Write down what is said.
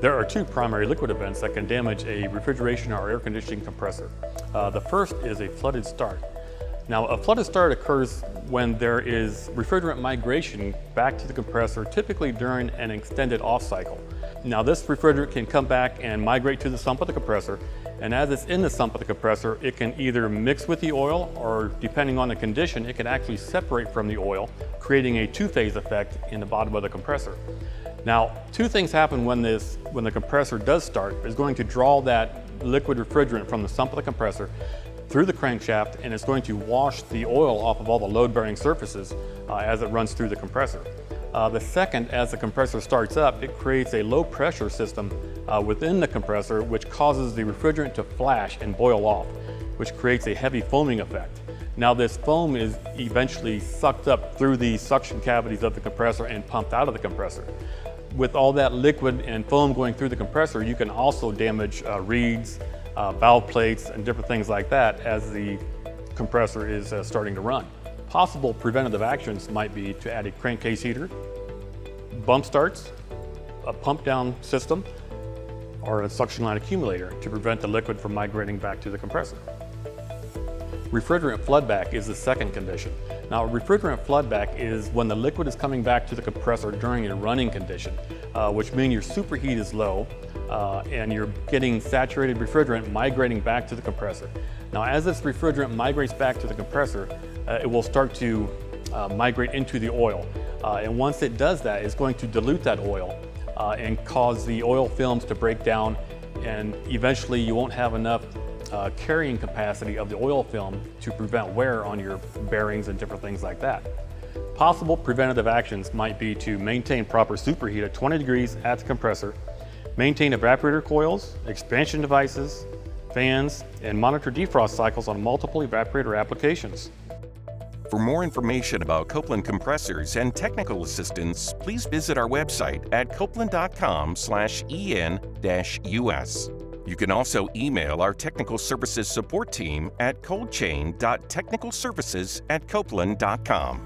There are two primary liquid events that can damage a refrigeration or air conditioning compressor. The first is a flooded start. Now, a flooded start occurs when there is refrigerant migration back to the compressor, typically during an extended off cycle. Now, this refrigerant can come back and migrate to the sump of the compressor, and as it's in the sump of the compressor, it can either mix with the oil or, depending on the condition, it can actually separate from the oil, creating a two-phase effect in the bottom of the compressor. Now, two things happen when the compressor does start. It's going to draw that liquid refrigerant from the sump of the compressor through the crankshaft, and it's going to wash the oil off of all the load-bearing surfaces as it runs through the compressor. The second, as the compressor starts up, it creates a low pressure system within the compressor, which causes the refrigerant to flash and boil off, which creates a heavy foaming effect. Now, this foam is eventually sucked up through the suction cavities of the compressor and pumped out of the compressor. With all that liquid and foam going through the compressor, you can also damage reeds, valve plates, and different things like that as the compressor is starting to run. Possible preventative actions might be to add a crankcase heater, bump starts, a pump down system, or a suction line accumulator to prevent the liquid from migrating back to the compressor. Refrigerant floodback is the second condition. Now, refrigerant floodback is when the liquid is coming back to the compressor during a running condition, which means your superheat is low and you're getting saturated refrigerant migrating back to the compressor. Now, as this refrigerant migrates back to the compressor, it will start to migrate into the oil. And once it does that, it's going to dilute that oil and cause the oil films to break down, and eventually you won't have enough carrying capacity of the oil film to prevent wear on your bearings and different things like that. Possible preventative actions might be to maintain proper superheat at 20 degrees at the compressor, maintain evaporator coils, expansion devices, fans, and monitor defrost cycles on multiple evaporator applications. For more information about Copeland compressors and technical assistance, please visit our website at copeland.com/en-us. You can also email our technical services support team at coldchain.technicalservices@copeland.com.